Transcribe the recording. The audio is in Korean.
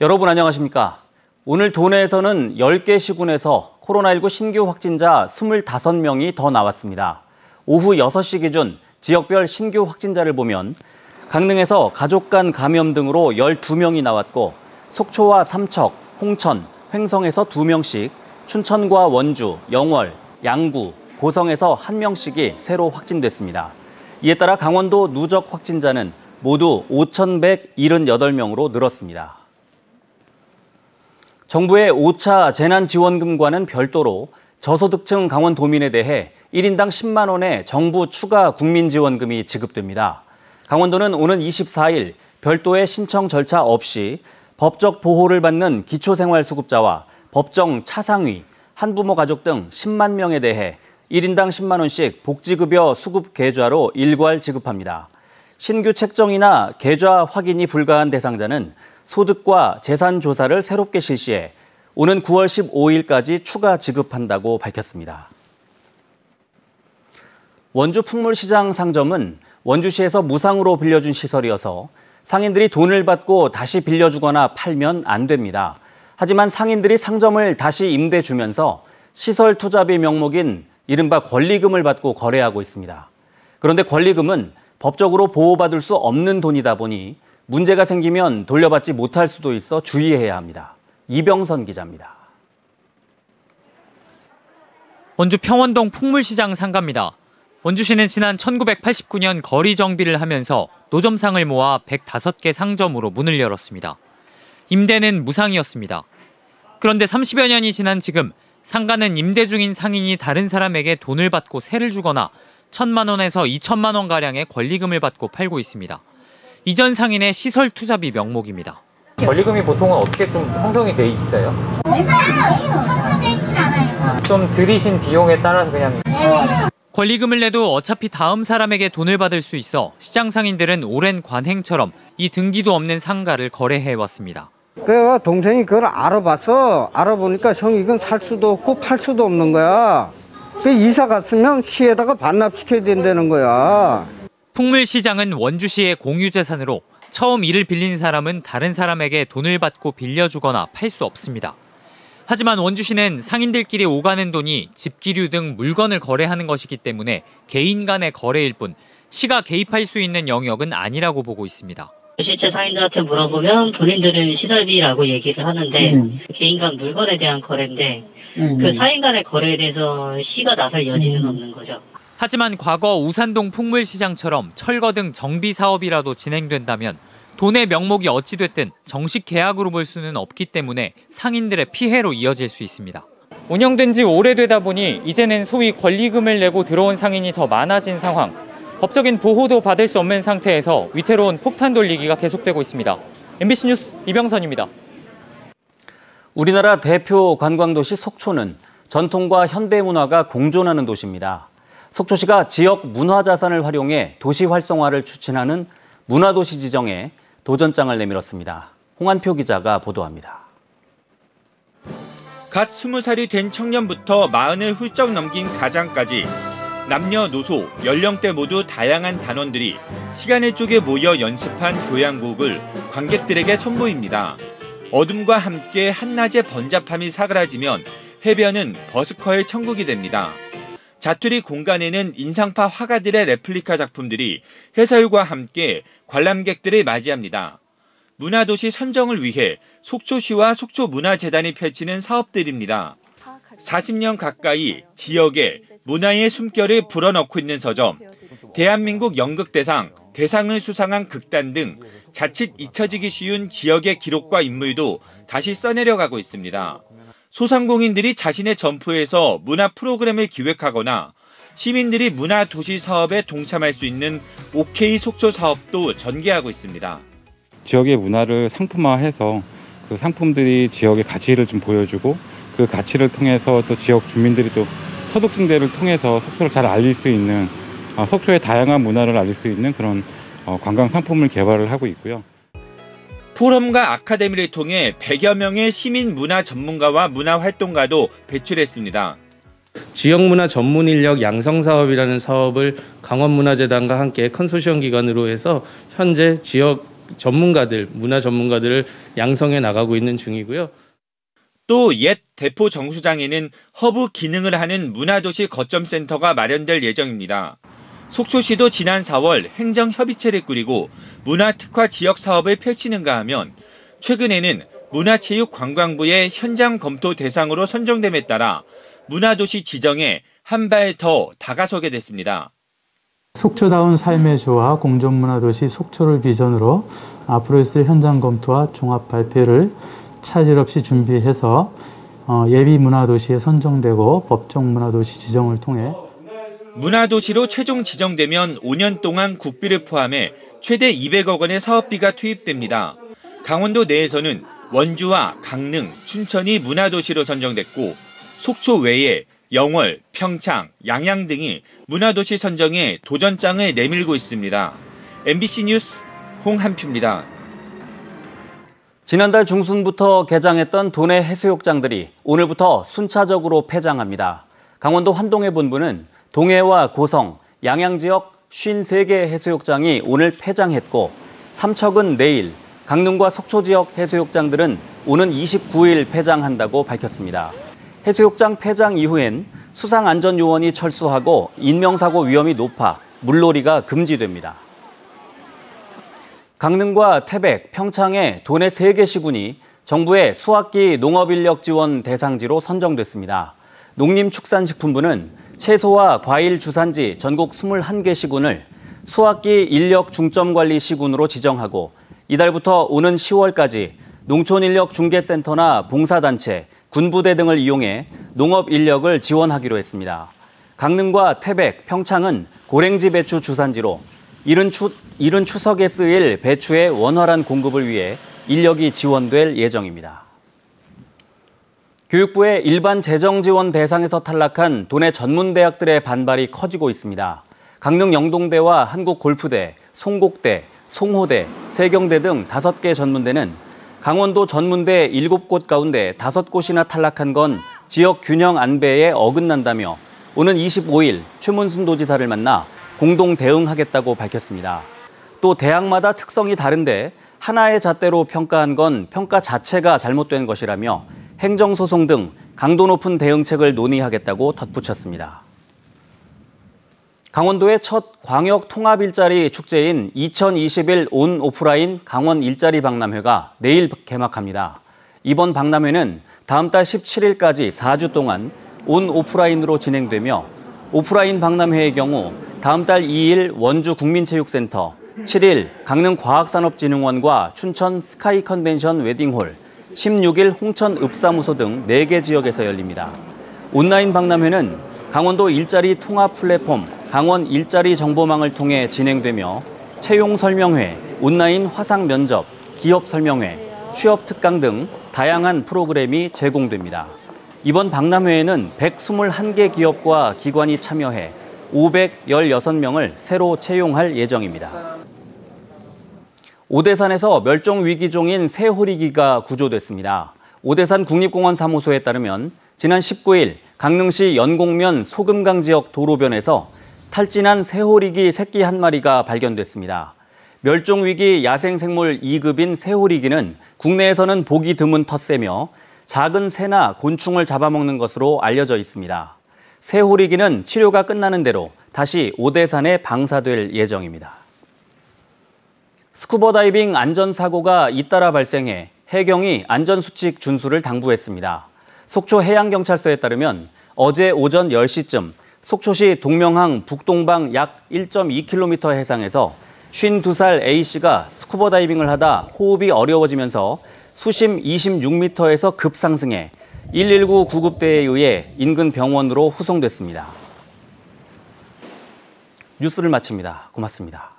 여러분 안녕하십니까? 오늘 도내에서는 10개 시군에서 코로나19 신규 확진자 25명이 더 나왔습니다. 오후 6시 기준 지역별 신규 확진자를 보면 강릉에서 가족 간 감염 등으로 12명이 나왔고 속초와 삼척, 홍천, 횡성에서 2명씩, 춘천과 원주, 영월, 양구, 고성에서 1명씩이 새로 확진됐습니다. 이에 따라 강원도 누적 확진자는 모두 5,178명으로 늘었습니다. 정부의 5차 재난지원금과는 별도로 저소득층 강원도민에 대해 1인당 10만 원의 정부 추가 국민지원금이 지급됩니다. 강원도는 오는 24일 별도의 신청 절차 없이 법적 보호를 받는 기초생활수급자와 법정 차상위, 한부모 가족 등 10만 명에 대해 1인당 10만 원씩 복지급여 수급 계좌로 일괄 지급합니다. 신규 책정이나 계좌 확인이 불가한 대상자는 소득과 재산 조사를 새롭게 실시해 오는 9월 15일까지 추가 지급한다고 밝혔습니다. 원주 풍물시장 상점은 원주시에서 무상으로 빌려준 시설이어서 상인들이 돈을 받고 다시 빌려주거나 팔면 안 됩니다. 하지만 상인들이 상점을 다시 임대 주면서 시설 투자비 명목인 이른바 권리금을 받고 거래하고 있습니다. 그런데 권리금은 법적으로 보호받을 수 없는 돈이다 보니 문제가 생기면 돌려받지 못할 수도 있어 주의해야 합니다. 이병선 기자입니다. 원주 평원동 풍물시장 상가입니다. 원주시는 지난 1989년 거리 정비를 하면서 노점상을 모아 105개 상점으로 문을 열었습니다. 임대는 무상이었습니다. 그런데 30여 년이 지난 지금 상가는 임대 중인 상인이 다른 사람에게 돈을 받고 세를 주거나 1,000만 원에서 2천만 원가량의 권리금을 받고 팔고 있습니다. 이전 상인의 시설 투자비 명목입니다. 권리금이 보통은 어떻게 좀 형성이 돼 있어요? 형성돼 있진 않아요. 좀 들이신 비용에 따라서 그냥. 권리금을 내도 어차피 다음 사람에게 돈을 받을 수 있어 시장 상인들은 오랜 관행처럼 이 등기도 없는 상가를 거래해왔습니다. 그래가 동생이 그걸 알아보니까 형이 이건 살 수도 없고 팔 수도 없는 거야. 그 이사 갔으면 시에다가 반납시켜야 된다는 거야. 풍물시장은 원주시의 공유재산으로 처음 이를 빌린 사람은 다른 사람에게 돈을 받고 빌려주거나 팔 수 없습니다. 하지만 원주시는 상인들끼리 오가는 돈이 집기류 등 물건을 거래하는 것이기 때문에 개인 간의 거래일 뿐 시가 개입할 수 있는 영역은 아니라고 보고 있습니다. 실제 상인들한테 물어보면 본인들은 시설비라고 얘기를 하는데 개인 간 물건에 대한 거래인데 그 상인 간의 거래에 대해서 시가 나설 여지는 없는 거죠. 하지만 과거 우산동 풍물시장처럼 철거 등 정비 사업이라도 진행된다면 돈의 명목이 어찌됐든 정식 계약으로 볼 수는 없기 때문에 상인들의 피해로 이어질 수 있습니다. 운영된 지 오래되다 보니 이제는 소위 권리금을 내고 들어온 상인이 더 많아진 상황. 법적인 보호도 받을 수 없는 상태에서 위태로운 폭탄 돌리기가 계속되고 있습니다. MBC 뉴스 이병선입니다. 우리나라 대표 관광도시 속초는 전통과 현대문화가 공존하는 도시입니다. 속초시가 지역 문화자산을 활용해 도시 활성화를 추진하는 문화도시 지정에 도전장을 내밀었습니다. 홍한표 기자가 보도합니다. 갓 20살이 된 청년부터 40을 훌쩍 넘긴 가장까지 남녀노소, 연령대 모두 다양한 단원들이 시간을 쪼개 모여 연습한 교향곡을 관객들에게 선보입니다. 어둠과 함께 한낮의 번잡함이 사그라지면 해변은 버스커의 천국이 됩니다. 자투리 공간에는 인상파 화가들의 레플리카 작품들이 해설과 함께 관람객들을 맞이합니다. 문화도시 선정을 위해 속초시와 속초문화재단이 펼치는 사업들입니다. 40년 가까이 지역에 문화의 숨결을 불어넣고 있는 서점, 대한민국 연극대상, 대상을 수상한 극단 등 자칫 잊혀지기 쉬운 지역의 기록과 인물도 다시 써내려가고 있습니다. 소상공인들이 자신의 점포에서 문화 프로그램을 기획하거나 시민들이 문화도시 사업에 동참할 수 있는 OK 속초 사업도 전개하고 있습니다. 지역의 문화를 상품화해서 그 상품들이 지역의 가치를 좀 보여주고 그 가치를 통해서 또 지역 주민들이 또 소득 증대를 통해서 속초를 잘 알릴 수 있는 속초의 다양한 문화를 알릴 수 있는 그런 관광 상품을 개발을 하고 있고요. 포럼과 아카데미를 통해 100여 명의 시민 문화 전문가와 문화 활동가도 배출했습니다. 지역문화 전문 인력 양성 사업이라는 사업을 강원문화재단과 함께 컨소시엄 기관으로 해서 현재 지역 전문가들, 문화 전문가들을 양성해 나가고 있는 중이고요. 또 옛 대포 정수장에는 허브 기능을 하는 문화도시 거점센터가 마련될 예정입니다. 속초시도 지난 4월 행정협의체를 꾸리고 문화특화 지역 사업을 펼치는가 하면 최근에는 문화체육관광부의 현장 검토 대상으로 선정됨에 따라 문화도시 지정에 한 발 더 다가서게 됐습니다. 속초다운 삶의 조화 공존문화도시 속초를 비전으로 앞으로 있을 현장 검토와 종합 발표를 차질 없이 준비해서 예비 문화도시에 선정되고 법정 문화도시 지정을 통해 문화도시로 최종 지정되면 5년 동안 국비를 포함해 최대 200억 원의 사업비가 투입됩니다. 강원도 내에서는 원주와 강릉, 춘천이 문화도시로 선정됐고 속초 외에 영월, 평창, 양양 등이 문화도시 선정에 도전장을 내밀고 있습니다. MBC 뉴스 홍한표입니다. 지난달 중순부터 개장했던 도내 해수욕장들이 오늘부터 순차적으로 폐장합니다. 강원도 환동해 본부는 동해와 고성, 양양 지역 53개 해수욕장이 오늘 폐장했고 삼척은 내일, 강릉과 속초 지역 해수욕장들은 오는 29일 폐장한다고 밝혔습니다. 해수욕장 폐장 이후엔 수상안전요원이 철수하고 인명사고 위험이 높아 물놀이가 금지됩니다. 강릉과 태백, 평창의 도내 3개 시군이 정부의 수학기 농업인력 지원 대상지로 선정됐습니다. 농림축산식품부는 채소와 과일 주산지 전국 21개 시군을 수학기 인력 중점관리 시군으로 지정하고 이달부터 오는 10월까지 농촌인력중개센터나 봉사단체, 군부대 등을 이용해 농업 인력을 지원하기로 했습니다. 강릉과 태백, 평창은 고랭지 배추 주산지로 이른 추석에 쓰일 배추의 원활한 공급을 위해 인력이 지원될 예정입니다. 교육부의 일반 재정 지원 대상에서 탈락한 도내 전문대학들의 반발이 커지고 있습니다. 강릉 영동대와 한국골프대, 송곡대, 송호대, 세경대 등 5개 전문대는 강원도 전문대 7곳 가운데 5곳이나 탈락한 건 지역 균형 안배에 어긋난다며 오는 25일 최문순 도지사를 만나 공동 대응하겠다고 밝혔습니다. 또 대학마다 특성이 다른데 하나의 잣대로 평가한 건 평가 자체가 잘못된 것이라며 행정소송 등 강도 높은 대응책을 논의하겠다고 덧붙였습니다. 강원도의 첫 광역 통합 일자리 축제인 2021 온 오프라인 강원 일자리 박람회가 내일 개막합니다. 이번 박람회는 다음 달 17일까지 4주 동안 온 오프라인으로 진행되며 오프라인 박람회의 경우 다음 달 2일 원주 국민체육센터, 7일 강릉과학산업진흥원과 춘천 스카이 컨벤션 웨딩홀, 16일 홍천 읍사무소 등 4개 지역에서 열립니다. 온라인 박람회는 강원도 일자리 통합 플랫폼 강원 일자리 정보망을 통해 진행되며 채용 설명회, 온라인 화상 면접, 기업 설명회, 취업 특강 등 다양한 프로그램이 제공됩니다. 이번 박람회에는 121개 기업과 기관이 참여해 516명을 새로 채용할 예정입니다. 오대산에서 멸종위기종인 새호리기가 구조됐습니다. 오대산 국립공원 사무소에 따르면 지난 19일 강릉시 연곡면 소금강 지역 도로변에서 탈진한 새호리기 새끼 한 마리가 발견됐습니다. 멸종위기 야생생물 2급인 새호리기는 국내에서는 보기 드문 텃새며 작은 새나 곤충을 잡아먹는 것으로 알려져 있습니다. 새호리기는 치료가 끝나는 대로 다시 오대산에 방사될 예정입니다. 스쿠버다이빙 안전사고가 잇따라 발생해 해경이 안전수칙 준수를 당부했습니다. 속초 해양경찰서에 따르면 어제 오전 10시쯤 속초시 동명항 북동방 약 1.2km 해상에서 52살 A씨가 스쿠버다이빙을 하다 호흡이 어려워지면서 수심 26m에서 급상승해 119 구급대에 의해 인근 병원으로 후송됐습니다. 뉴스를 마칩니다. 고맙습니다.